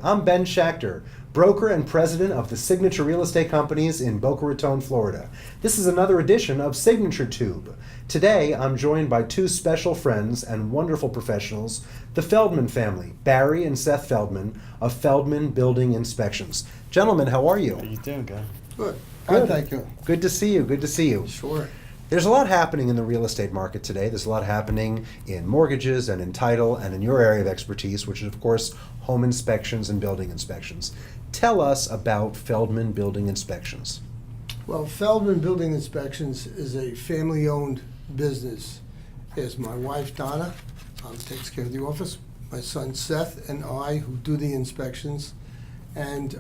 I'm Ben Schachter, broker and president of the Signature Real Estate Companies in Boca Raton, Florida. This is another edition of Signature Tube. Today, I'm joined by two special friends and wonderful professionals, the Feldman family, Barry and Seth Feldman of Feldman Building Inspections. Gentlemen, how are you? How you doing, guy? Good. Good. Thank you. Good to see you. Good to see you. Sure. There's a lot happening in the real estate market today. There's a lot happening in mortgages and in title and in your area of expertise, which is, of course, home inspections and building inspections. Tell us about Feldman Building Inspections. Well, Feldman Building Inspections is a family-owned business. There's my wife, Donna, who takes care of the office, my son, Seth, and I, who do the inspections. And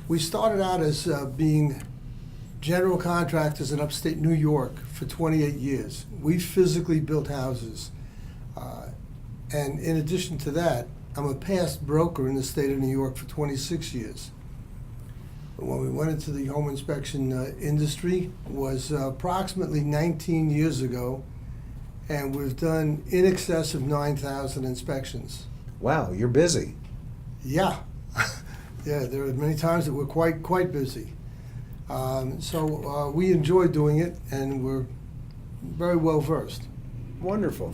we started out as being general contractors in upstate New York for 28 years. We physically built houses. And in addition to that, I'm a past broker in the state of New York for 26 years. When we went into the home inspection industry was approximately 19 years ago, and we've done in excess of 9,000 inspections. Wow, you're busy. Yeah. Yeah, there are many times that we're quite busy. So we enjoy doing it, and we're very well versed. Wonderful.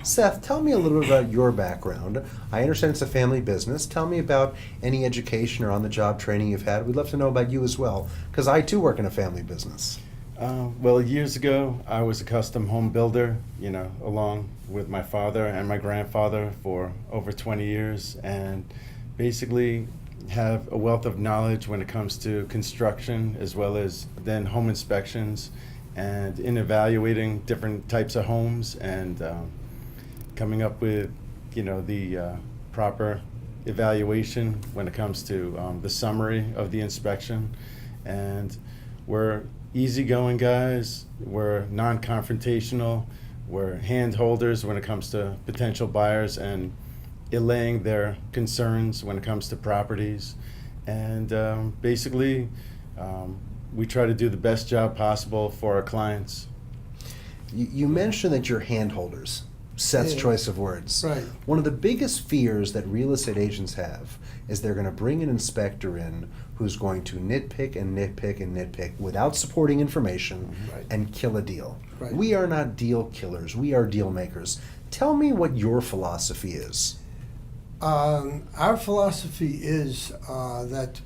Seth, tell me a little bit about your background. I understand it's a family business. Tell me about any education or on-the-job training you've had. We'd love to know about you as well, because I too work in a family business. Well, years ago, I was a custom home builder, along with my father and my grandfather for over 20 years, and basically have a wealth of knowledge when it comes to construction as well as then home inspections and in evaluating different types of homes and coming up with the proper evaluation when it comes to the summary of the inspection. And we're easygoing guys, we're non-confrontational, we're hand holders when it comes to potential buyers and allaying their concerns when it comes to properties. And basically, we try to do the best job possible for our clients. You mentioned that you're hand holders. Seth's choice of words. Right. One of the biggest fears that real estate agents have is they're going to bring an inspector in who's going to nitpick and nitpick and nitpick without supporting information Right. and kill a deal. Right. We are not deal killers. We are deal makers. Tell me what your philosophy is. Our philosophy is that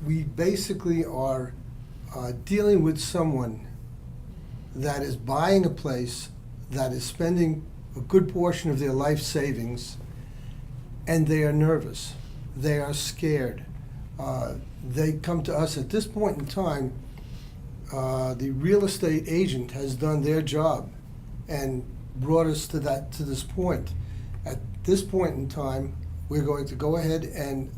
we basically are dealing with someone that is buying a place, that is spending a good portion of their life savings, and they are nervous. They are scared. They come to us at this point in time. The real estate agent has done their job and brought us to this point. At this point in time, we're going to go ahead and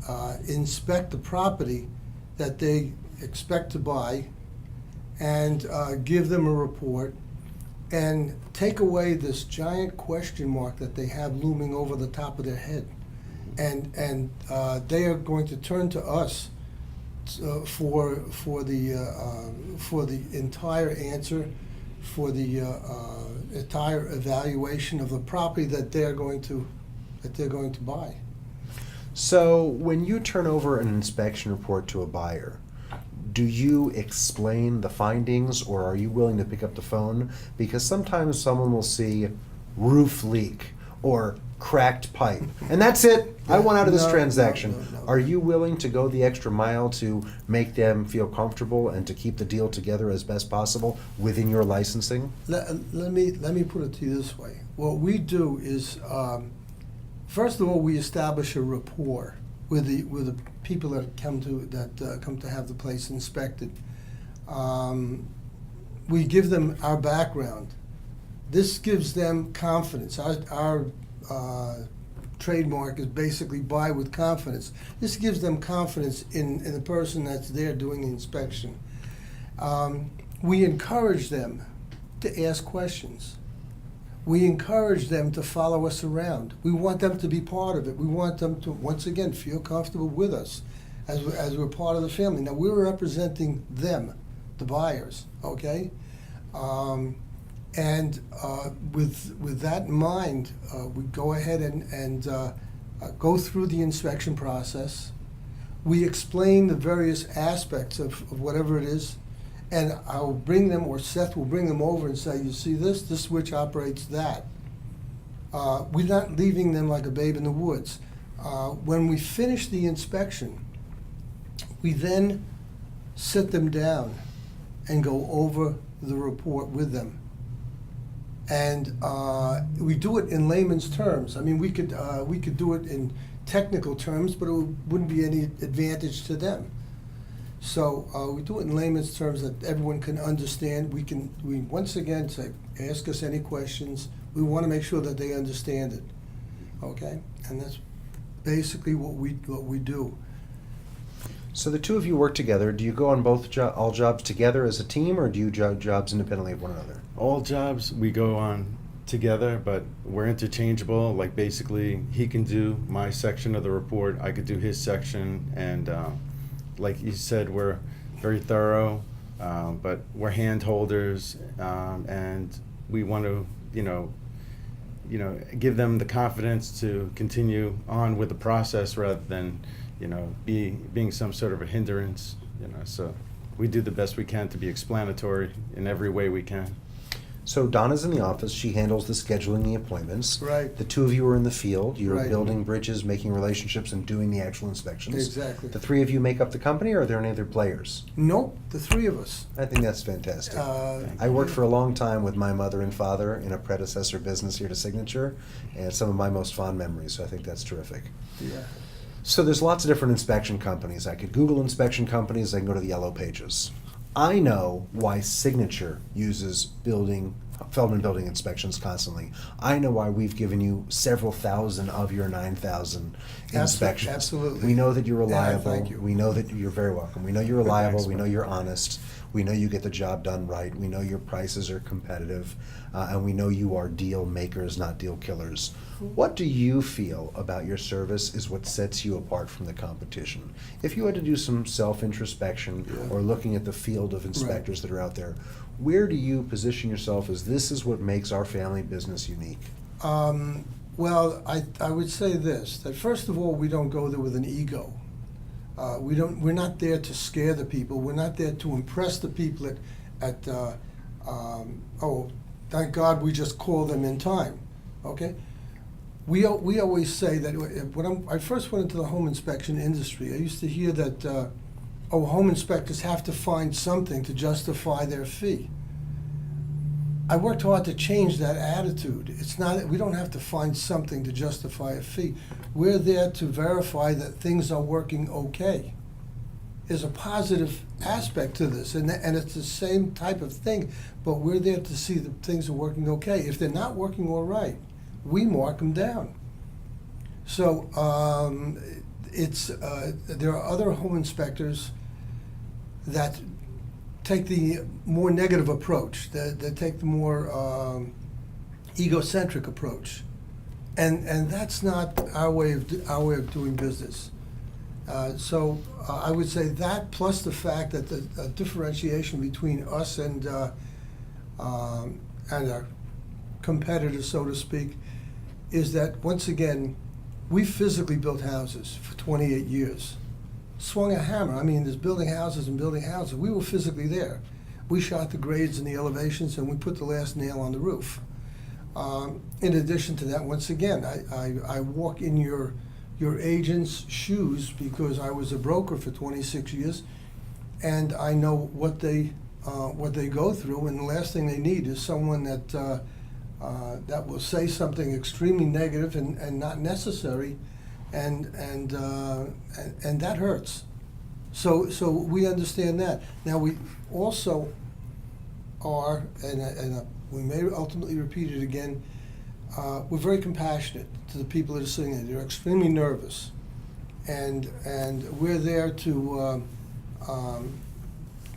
inspect the property that they expect to buy and give them a report and take away this giant question mark that they have looming over the top of their head. And they are going to turn to us for the entire answer, for the entire evaluation of the property that they're going to buy. So when you turn over an inspection report to a buyer, do you explain the findings, or are you willing to pick up the phone? Because sometimes someone will see roof leak or cracked pipe, and that's it. I want out of this transaction. No. Are you willing to go the extra mile to make them feel comfortable and to keep the deal together as best possible within your licensing? Let me put it to you this way. What we do is, first of all, we establish a rapport with the people that come to have the place inspected. We give them our background. This gives them confidence. Our trademark is basically buy with confidence. This gives them confidence in the person that's there doing the inspection. We encourage them to ask questions. We encourage them to follow us around. We want them to be part of it. We want them to, once again, feel comfortable with us as we're part of the family. Now, we're representing them, the buyers, okay? And with that in mind, we go ahead and go through the inspection process. We explain the various aspects of whatever it is, and I'll bring them, or Seth will bring them over and say, you see this switch operates that. We're not leaving them like a babe in the woods. When we finish the inspection, we then sit them down and go over the report with them. And we do it in layman's terms. I mean, we could do it in technical terms, but it wouldn't be any advantage to them. So we do it in layman's terms that everyone can understand. We once again say, ask us any questions. We want to make sure that they understand it. Okay, and that's basically what we do. So the two of you work together. Do you go on all jobs together as a team, or do you jobs independently of one another? All jobs we go on together, but we're interchangeable. Like basically, he can do my section of the report, I could do his section, and like you said, we're very thorough, but we're hand holders, and we want to, give them the confidence to continue on with the process rather than, being some sort of a hindrance. So we do the best we can to be explanatory in every way we can. So Donna's in the office. She handles the scheduling, the appointments. Right. The two of you are in the field. You're Right. building bridges, making relationships, and doing the actual inspections. Exactly. The three of you make up the company, or are there any other players? Nope, the three of us. I think that's fantastic. Uh, I worked for a long time with my mother and father in a predecessor business here to Signature, and it's some of my most fond memories, so I think that's terrific. Yeah. So there's lots of different inspection companies. I could Google inspection companies, I can go to the yellow pages. I know why Signature uses Feldman building inspections constantly. I know why we've given you several thousand of your 9,000 inspections. Absolutely. We know that you're reliable. thank you. We know that you're very welcome. We know you're reliable. We know you're honest. We know you get the job done right. We know your prices are competitive. And we know you are deal makers, not deal killers. What do you feel about your service is what sets you apart from the competition? If you had to do some self-introspection or looking at the field of inspectors that are out there, where do you position yourself as this is what makes our family business unique? Well, I would say this, that first of all, we don't go there with an ego. We're not there to scare the people. We're not there to impress the people oh, thank God we just call them in time, okay? We always say that when I first went into the home inspection industry, I used to hear that, home inspectors have to find something to justify their fee. I worked hard to change that attitude. We don't have to find something to justify a fee. We're there to verify that things are working okay. There's a positive aspect to this, and it's the same type of thing, but we're there to see that things are working okay. If they're not working all right, we mark them down. So there are other home inspectors that take the more negative approach, that take the more egocentric approach, and that's not our way of doing business. So I would say that, plus the fact that the differentiation between us and our competitors, so to speak, is that once again we physically built houses for 28 years. Swung a hammer. I mean, there's building houses and building houses. We were physically there. We shot the grades and the elevations, and we put the last nail on the roof. In addition to that, once again, I walk in your agent's shoes because I was a broker for 26 years, and I know what they go through. And the last thing they need is someone that will say something extremely negative and not necessary. And that hurts. So we understand that. Now we also are, and we may ultimately repeat it again. We're very compassionate to the people that are sitting there. They're extremely nervous, and we're there to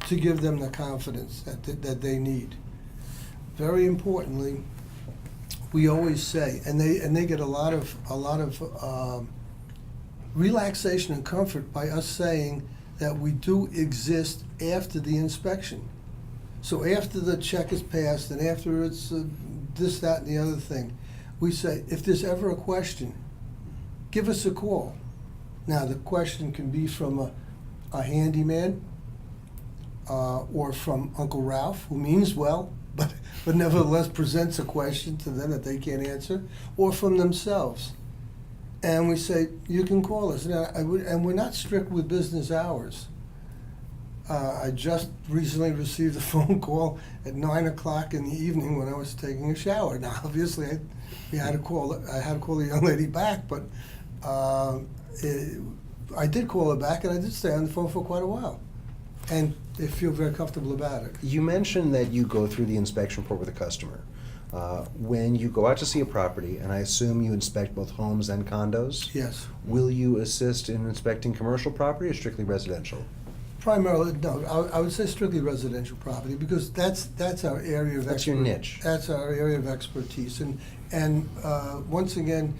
give them the confidence that they need. Very importantly, we always say, and they get a lot of relaxation and comfort by us saying that we do exist after the inspection. So after the check is passed and after it's this, that, and the other thing, we say, if there's ever a question, give us a call. Now, the question can be from a handyman or from Uncle Ralph, who means well, but nevertheless presents a question to them that they can't answer, or from themselves. And we say, you can call us. And we're not strict with business hours. I just recently received a phone call at 9 o'clock in the evening when I was taking a shower. Now, obviously, I had to call the young lady back, but I did call her back, and I did stay on the phone for quite a while. And they feel very comfortable about it. You mentioned that you go through the inspection report with a customer. When you go out to see a property, and I assume you inspect both homes and condos, Yes. will you assist in inspecting commercial property or strictly residential? Primarily, no, I would say strictly residential property, because that's our area of That's your niche. That's our area of expertise, and once again,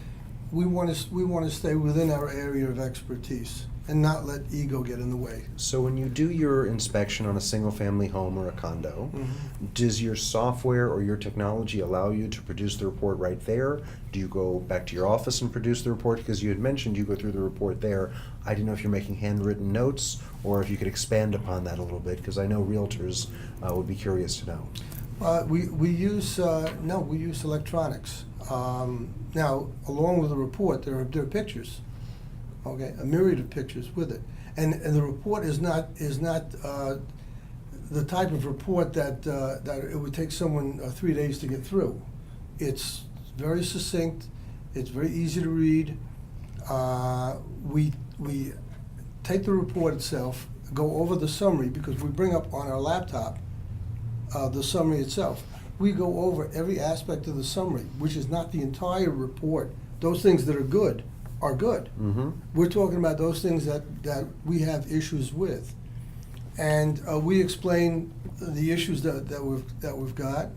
we want to stay within our area of expertise and not let ego get in the way. So when you do your inspection on a single-family home or a condo, does your software or your technology allow you to produce the report right there? Do you go back to your office and produce the report? Because you had mentioned you go through the report there. I didn't know if you're making handwritten notes or if you could expand upon that a little bit, because I know realtors would be curious to know. We use electronics. Now, along with the report, there are pictures. Okay, a myriad of pictures with it, and the report is not the type of report that it would take someone 3 days to get through. It's very succinct. It's very easy to read. We take the report itself, go over the summary, because we bring up on our laptop the summary itself. We go over every aspect of the summary, which is not the entire report. Those things that are good are good. Mm-hmm. We're talking about those things that we have issues with. And we explain the issues that we've got.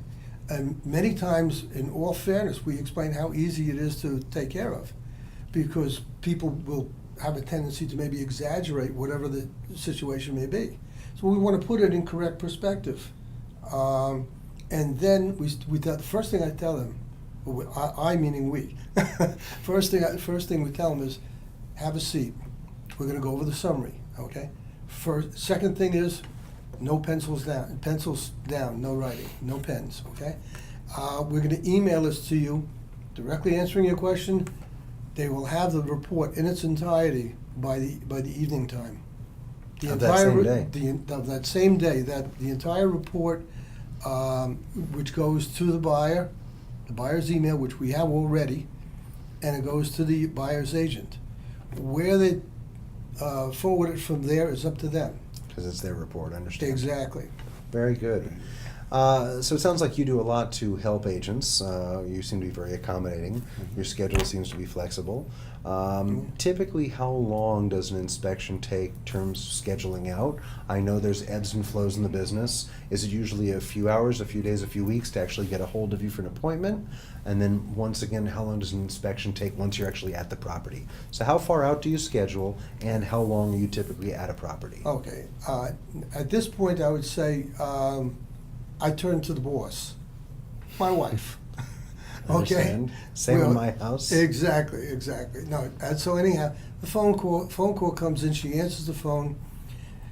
And many times, in all fairness, we explain how easy it is to take care of, because people will have a tendency to maybe exaggerate whatever the situation may be. So we want to put it in correct perspective. And then the first thing I tell them, I meaning we, first thing we tell them is, have a seat. We're going to go over the summary, okay? Second thing is, no pencils down, no writing, no pens, okay? We're going to email this to you, directly answering your question. They will have the report in its entirety by the evening time. Of that same day. Of that same day, that the entire report, which goes to the buyer's email, which we have already, and it goes to the buyer's agent. Where they forward it from there is up to them. Because it's their report, I understand. Exactly. Very good. So it sounds like you do a lot to help agents. You seem to be very accommodating. Your schedule seems to be flexible. Typically, how long does an inspection take in terms of scheduling out? I know there's ebbs and flows in the business. Is it usually a few hours, a few days, a few weeks to actually get a hold of you for an appointment? And then once again, how long does an inspection take once you're actually at the property? So how far out do you schedule, and how long are you typically at a property? Okay. At this point, I would say I turn to the boss, my wife. Okay. Understand? Same in my house. Exactly. No, and so anyhow, the phone call comes in. She answers the phone.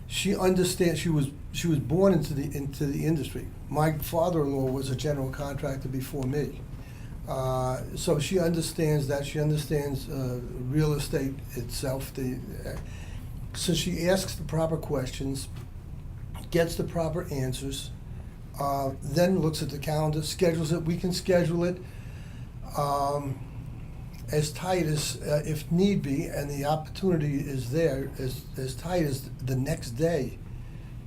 She understands. She was born into the industry. My father-in-law was a general contractor before me, so she understands that. She understands real estate itself. So she asks the proper questions, gets the proper answers. Then looks at the calendar, schedules it. We can schedule it as tight as, if need be, and the opportunity is there, as tight as the next day.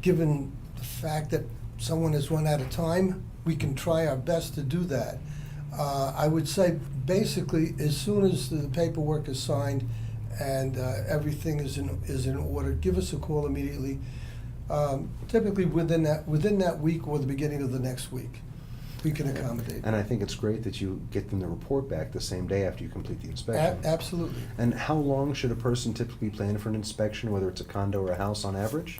Given the fact that someone has run out of time, we can try our best to do that. I would say basically, as soon as the paperwork is signed and everything is in order, give us a call immediately. Typically within that week or the beginning of the next week, we can accommodate. And I think it's great that you get them the report back the same day after you complete the inspection. Absolutely. And how long should a person typically plan for an inspection, whether it's a condo or a house, on average?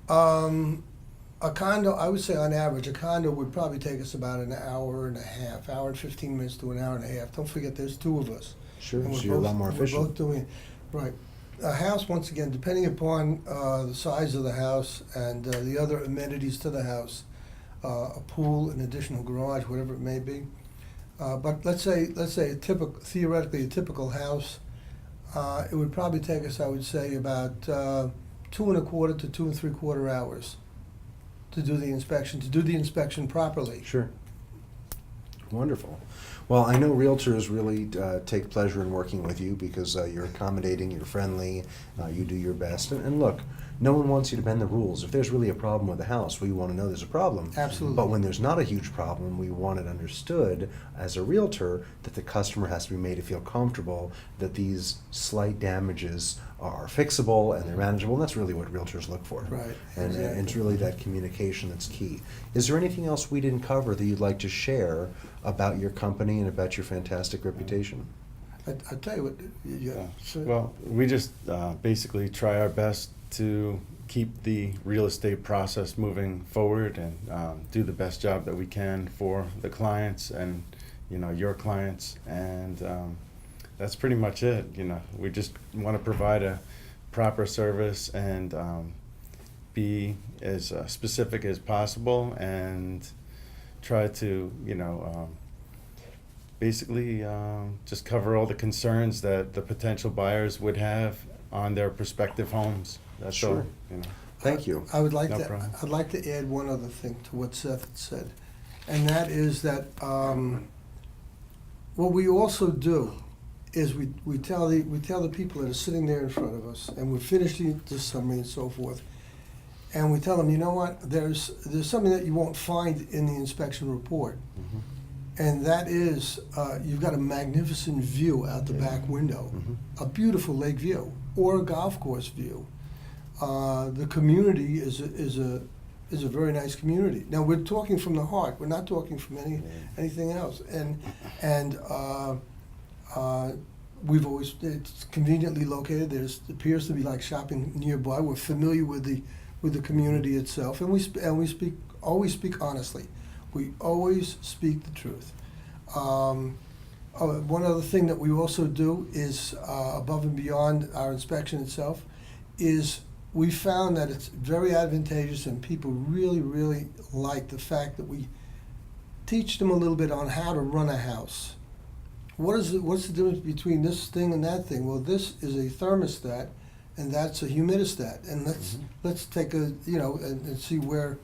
A condo, I would say on average, a condo would probably take us about an hour and a half, hour and 15 minutes to an hour and a half. Don't forget, there's two of us. Sure, And so you're a lot more We're efficient. both doing it, right. A house, once again, depending upon the size of the house and the other amenities to the house, a pool, an additional garage, whatever it may be. But let's say theoretically, a typical house, it would probably take us, I would say, about 2.25 to 2 3/4 hours to do the inspection properly. Sure. Wonderful. Well, I know realtors really take pleasure in working with you because you're accommodating, you're friendly, you do your best. And look, no one wants you to bend the rules. If there's really a problem with the house, we want to know there's a problem. Absolutely. But when there's not a huge problem, we want it understood as a realtor that the customer has to be made to feel comfortable that these slight damages are fixable and they're manageable. And that's really what realtors look for. Right, And exactly. it's really that communication that's key. Is there anything else we didn't cover that you'd like to share about your company and about your fantastic reputation? I tell you what, Well, we just basically try our best to keep the real estate process moving forward and do the best job that we can for the clients and, your clients. And that's pretty much it. We just want to provide a proper service and be as specific as possible and try to, basically just cover all the concerns that the potential buyers would have on their prospective homes. That's Sure. all. Thank you. I would like No to. problem. I'd like to add one other thing to what Seth had said, and that is that what we also do is we tell the people that are sitting there in front of us, and we finish the summary and so forth, and we tell them, you know what, there's something that you won't find in the inspection report, Mhm. and that is you've got a magnificent view out the back window, Mhm. a beautiful lake view or a golf course view. The community is a very nice community. Now we're talking from the heart. We're not talking from anything else. And we've always it's conveniently located. There appears to be like shopping nearby. We're familiar with the community itself, and we always speak honestly. We always speak the truth. One other thing that we also do is above and beyond our inspection itself is we found that it's very advantageous and people really, really like the fact that we teach them a little bit on how to run a house. What's the difference between this thing and that thing? Well, this is a thermostat and that's a humidistat. And let's take and see where,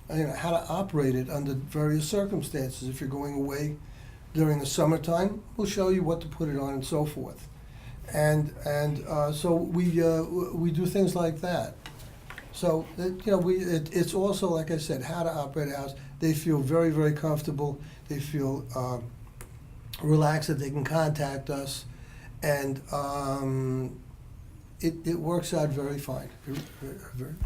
how to operate it under various circumstances. If you're going away during the summertime, we'll show you what to put it on and so forth. And so we do things like that. So it's also, like I said, how to operate a house. They feel very, very comfortable. They feel relaxed that they can contact us, and it works out very fine,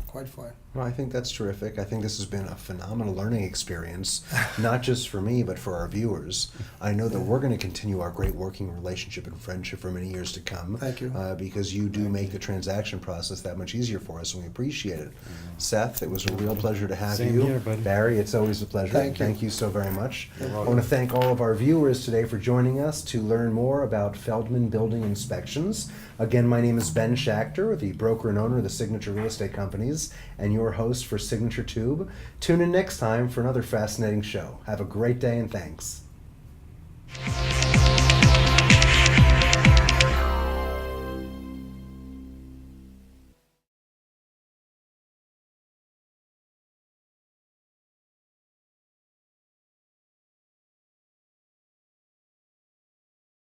quite fine. Well, I think that's terrific. I think this has been a phenomenal learning experience, not just for me, but for our viewers. I know that we're going to continue our great working relationship and friendship for many years to come. Thank you. Because you do make the transaction process that much easier for us, and we appreciate it. Seth, it was a real pleasure to have Same you. here, buddy. Barry, it's always a pleasure. Thank you. So very much. You're I welcome. want to thank all of our viewers today for joining us to learn more about Feldman Building Inspections. Again, my name is Ben Schachter, the broker and owner of the Signature Real Estate Companies, and your host for Signature Tube. Tune in next time for another fascinating show. Have a great day and thanks.